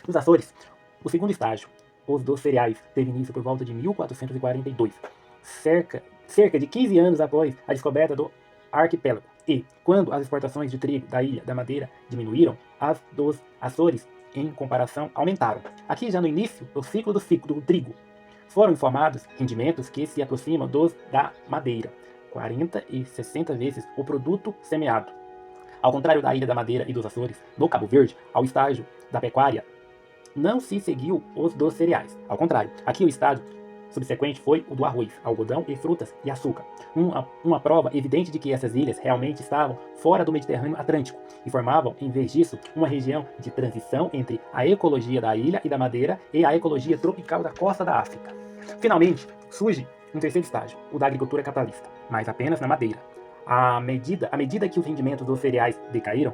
Nos Açores, o segundo estágio, os dos cereais, teve início por volta de 1442, cerca de 15 anos após a descoberta do arquipélago. E, quando as exportações de trigo da Ilha da Madeira diminuíram, as dos Açores, em comparação, aumentaram. Aqui, já no início do ciclo do trigo, foram informados rendimentos que se aproximam dos da Madeira, 40 e 60 vezes o produto semeado. Ao contrário da Ilha da Madeira e dos Açores, no Cabo Verde, ao estágio da pecuária, não se seguiu os dos cereais. Ao contrário, aqui o estágio subsequente foi o do arroz, algodão e frutas e açúcar. Uma prova evidente de que essas ilhas realmente estavam fora do Mediterrâneo Atlântico e formavam, em vez disso, uma região de transição entre a ecologia da Ilha e da Madeira e a ecologia tropical da costa da África. Finalmente, surge um terceiro estágio, o da agricultura capitalista, mas apenas na Madeira. À medida que os rendimentos dos cereais decaíram,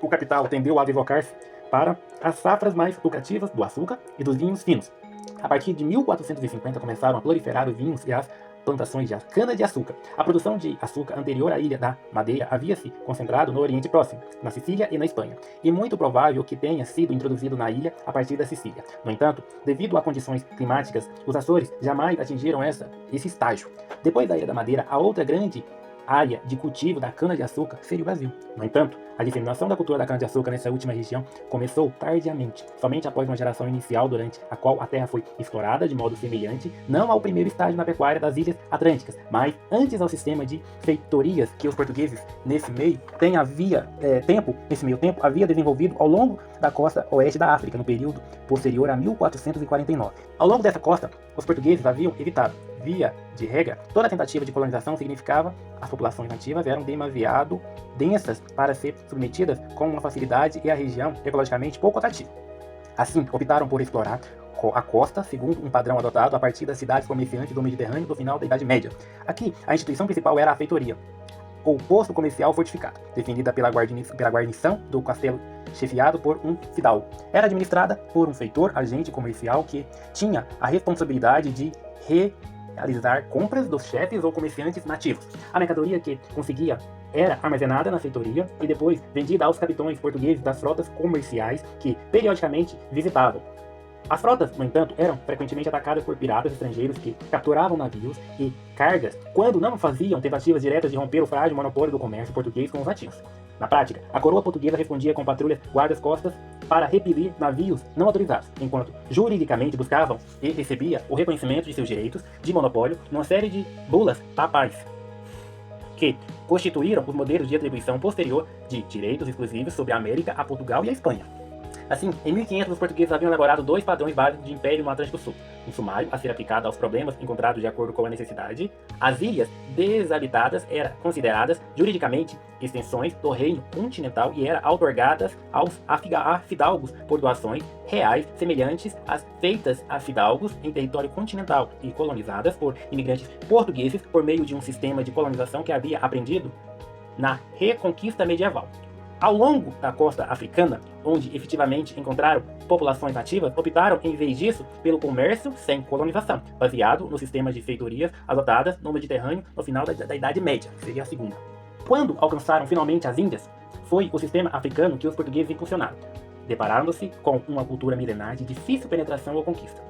o capital tendeu a deslocar-se para as safras mais lucrativas do açúcar e dos vinhos finos. A partir de 1450 começaram a proliferar os vinhos e as plantações de cana-de-açúcar. A produção de açúcar anterior à Ilha da Madeira havia se concentrado no Oriente Próximo, na Sicília e na Espanha, e muito provável que tenha sido introduzido na ilha a partir da Sicília. No entanto, devido a condições climáticas, os Açores jamais atingiram esse estágio. Depois da Ilha da Madeira, a outra grande área de cultivo da cana-de-açúcar seria o Brasil. No entanto, a disseminação da cultura da cana-de-açúcar nessa última região começou tardiamente, somente após uma geração inicial durante a qual a terra foi explorada de modo semelhante, não ao primeiro estágio na pecuária das Ilhas Atlânticas, mas antes ao sistema de feitorias que os portugueses, nesse meio tempo, havia desenvolvido ao longo da costa oeste da África, no período posterior a 1449. Ao longo dessa costa, os portugueses haviam evitado, via de regra, toda tentativa de colonização significava as populações nativas eram demasiado densas para ser submetidas com uma facilidade e a região ecologicamente pouco atrativa. Assim, optaram por explorar a costa segundo um padrão adotado a partir das cidades comerciantes do Mediterrâneo do final da Idade Média. Aqui, a instituição principal era a feitoria, ou posto comercial fortificado, definida pela guarnição do castelo, chefiado por um fidalgo. Era administrada por um feitor, agente comercial, que tinha a responsabilidade de realizar compras dos chefes ou comerciantes nativos. A mercadoria que conseguia era armazenada na feitoria e depois vendida aos capitães portugueses das frotas comerciais que periodicamente visitavam. As frotas, no entanto, eram frequentemente atacadas por piratas estrangeiros que capturavam navios e cargas quando não faziam tentativas diretas de romper o frágil monopólio do comércio português com os nativos. Na prática, a coroa portuguesa respondia com patrulhas guardas-costas para repelir navios não autorizados, enquanto juridicamente buscavam e recebia o reconhecimento de seus direitos de monopólio numa série de bulas papais, que constituíram os modelos de atribuição posterior de direitos exclusivos sobre a América, a Portugal e a Espanha. Assim, em 1500, os portugueses haviam elaborado dois padrões básicos de império no Atlântico Sul. Um sumário a ser aplicado aos problemas encontrados de acordo com a necessidade. As ilhas desabitadas eram consideradas juridicamente extensões do reino continental e eram outorgadas a fidalgos por doações reais semelhantes às feitas a fidalgos em território continental e colonizadas por imigrantes portugueses por meio de um sistema de colonização que havia aprendido na Reconquista medieval. Ao longo da costa africana, onde efetivamente encontraram populações nativas, optaram, em vez disso, pelo comércio sem colonização, baseado no sistema de feitorias adotadas no Mediterrâneo no final da Idade Média, que seria a segunda. Quando alcançaram finalmente as Índias, foi o sistema africano que os portugueses impulsionaram, deparando-se com uma cultura milenar de difícil penetração ou conquista.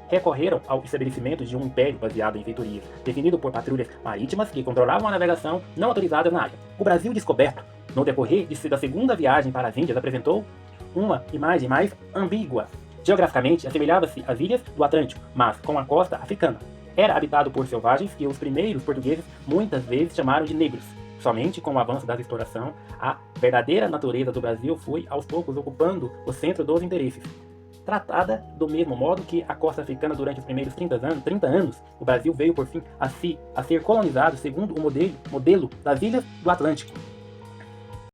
Recorreram ao estabelecimento de um império baseado em feitorias, definido por patrulhas marítimas que controlavam a navegação não autorizada na área. O Brasil descoberto, no decorrer da segunda viagem para as Índias, apresentou uma imagem mais ambígua. Geograficamente, assemelhava-se às ilhas do Atlântico, mas com a costa africana. Era habitado por selvagens que os primeiros portugueses muitas vezes chamaram de negros. Somente com o avanço da exploração, a verdadeira natureza do Brasil foi, aos poucos, ocupando o centro dos interesses. Tratada do mesmo modo que a costa africana durante os primeiros 30 anos, o Brasil veio, por fim, a ser colonizado segundo o modelo das ilhas do Atlântico.